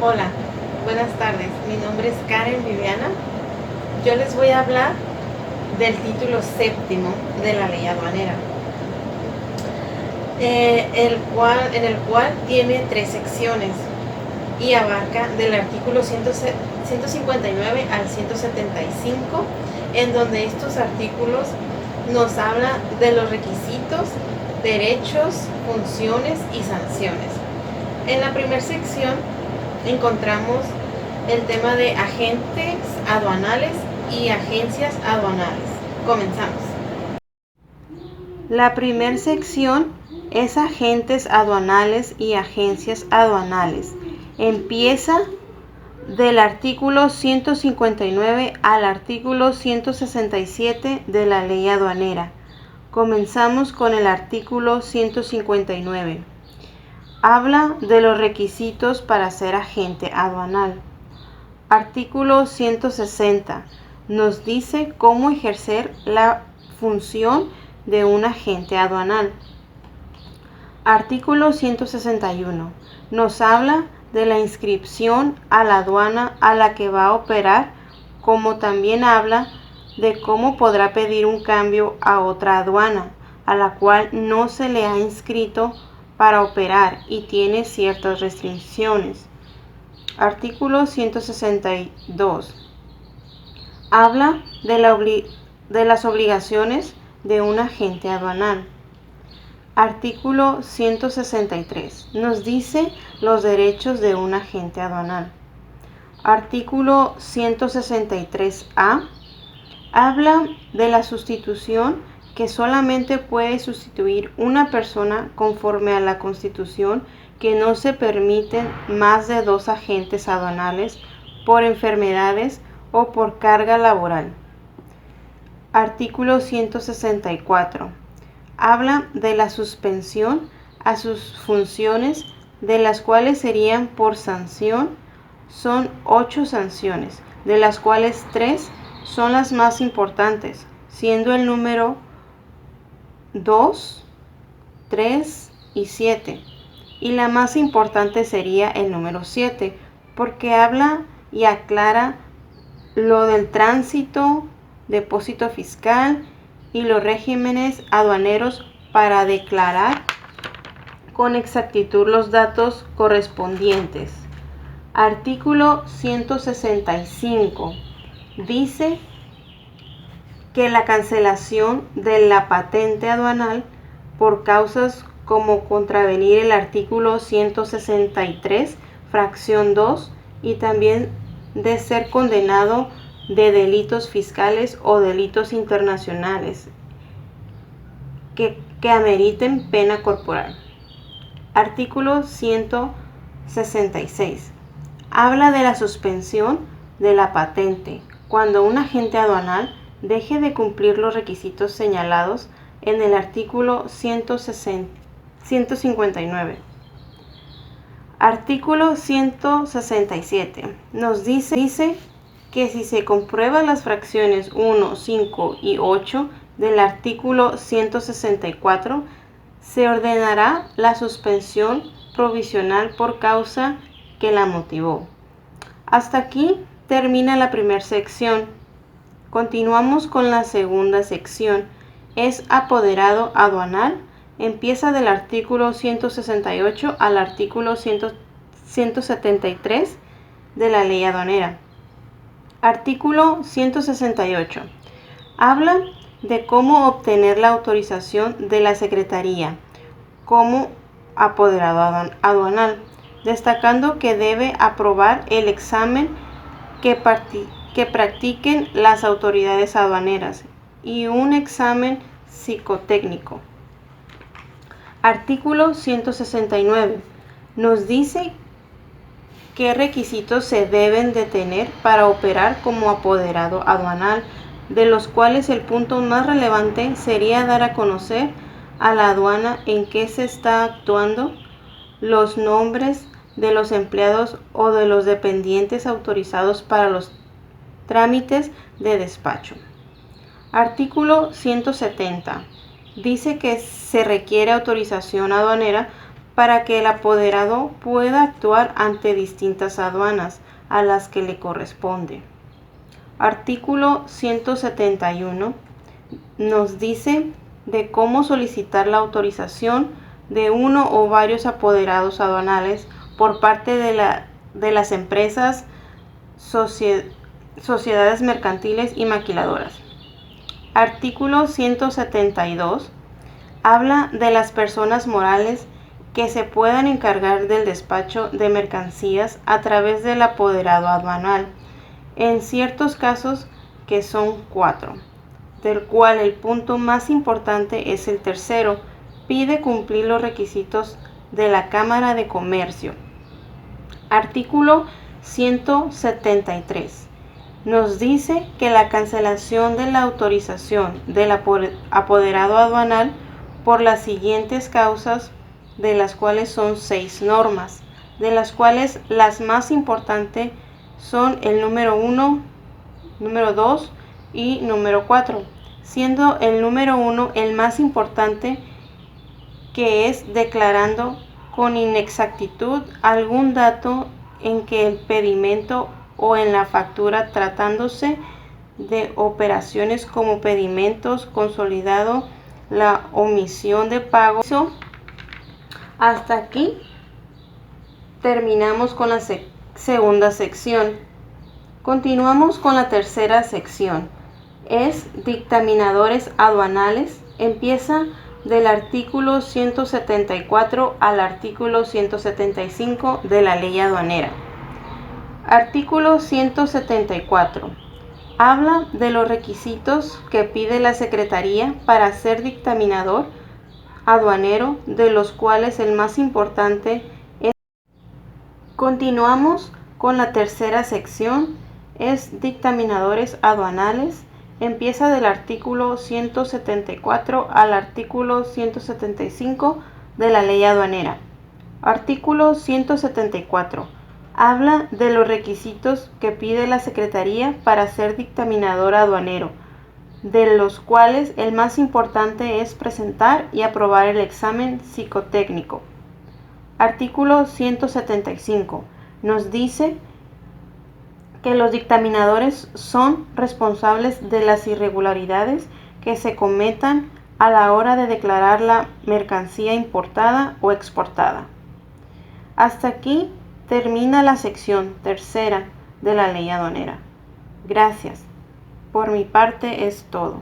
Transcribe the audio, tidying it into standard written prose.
Hola, buenas tardes. Mi nombre es Karen Viviana. Yo les voy a hablar del título séptimo de la ley aduanera, en el cual tiene 3 secciones y abarca del artículo 159 al 175, en donde estos artículos nos hablan de los requisitos, derechos, funciones y sanciones. En la primera sección encontramos el tema de agentes aduanales y agencias aduanales. Comenzamos. La primera sección es agentes aduanales y agencias aduanales. Empieza del artículo 159 al artículo 167 de la ley aduanera. Comenzamos con el artículo 159. Habla de los requisitos para ser agente aduanal. Artículo 160. Nos dice cómo ejercer la función de un agente aduanal. Artículo 161. Nos habla de la inscripción a la aduana a la que va a operar, como también habla de cómo podrá pedir un cambio a otra aduana a la cual no se le ha inscrito para operar y tiene ciertas restricciones. Artículo 162. Habla de las obligaciones de un agente aduanal. Artículo 163. Nos dice los derechos de un agente aduanal. Artículo 163A. Habla de la sustitución, que solamente puede sustituir una persona conforme a la Constitución, que no se permiten más de 2 agentes aduanales por enfermedades o por carga laboral. Artículo 164. Habla de la suspensión a sus funciones, de las cuales serían por sanción. Son 8 sanciones, de las cuales 3 son las más importantes, siendo el número 2, 3 y 7. Y la más importante sería el número 7, porque habla y aclara lo del tránsito, depósito fiscal y los regímenes aduaneros para declarar con exactitud los datos correspondientes. Artículo 165. Dice que la cancelación de la patente aduanal por causas como contravenir el artículo 163, fracción 2, y también de ser condenado de delitos fiscales o delitos internacionales que ameriten pena corporal. Artículo 166. Habla de la suspensión de la patente cuando un agente aduanal deje de cumplir los requisitos señalados en el artículo 159. Artículo 167. Nos dice que si se comprueban las fracciones 1, 5 y 8 del artículo 164, se ordenará la suspensión provisional por causa que la motivó. Hasta aquí termina la primera sección. Continuamos con la segunda sección. Es apoderado aduanal. Empieza del artículo 168 al artículo 173 de la ley aduanera. Artículo 168. Habla de cómo obtener la autorización de la Secretaría como apoderado aduanal, destacando que debe aprobar el examen que practiquen las autoridades aduaneras y un examen psicotécnico. Artículo 169. Nos dice qué requisitos se deben de tener para operar como apoderado aduanal, de los cuales el punto más relevante sería dar a conocer a la aduana en qué se está actuando, los nombres de los empleados o de los dependientes autorizados para los trámites de despacho. Artículo 170. Dice que se requiere autorización aduanera para que el apoderado pueda actuar ante distintas aduanas a las que le corresponde. Artículo 171 nos dice de cómo solicitar la autorización de uno o varios apoderados aduanales por parte de las empresas, sociedades mercantiles y maquiladoras. Artículo 172 habla de las personas morales que se puedan encargar del despacho de mercancías a través del apoderado aduanal, en ciertos casos que son 4, del cual el punto más importante es el tercero, pide cumplir los requisitos de la Cámara de Comercio. Artículo 173 nos dice que la cancelación de la autorización del apoderado aduanal por las siguientes causas, de las cuales son 6 normas, de las cuales las más importantes son el número 1, número 2 y número 4, siendo el número 1 el más importante, que es declarando con inexactitud algún dato en que el pedimento o en la factura, tratándose de operaciones como pedimentos consolidado, la omisión de pago. Hasta aquí terminamos con la segunda sección. Continuamos con la tercera sección. Es dictaminadores aduanales. Empieza del artículo 174 al artículo 175 de la Ley Aduanera. Artículo 174. Habla de los requisitos que pide la Secretaría para ser dictaminador aduanero, de los cuales el más importante es. Continuamos con la tercera sección, es dictaminadores aduanales. Empieza del artículo 174 al artículo 175 de la Ley Aduanera. Artículo 174. Habla de los requisitos que pide la Secretaría para ser dictaminador aduanero, de los cuales el más importante es presentar y aprobar el examen psicotécnico. Artículo 175. Nos dice que los dictaminadores son responsables de las irregularidades que se cometan a la hora de declarar la mercancía importada o exportada. Hasta aquí termina la sección tercera de la Ley Aduanera. Gracias. Por mi parte es todo.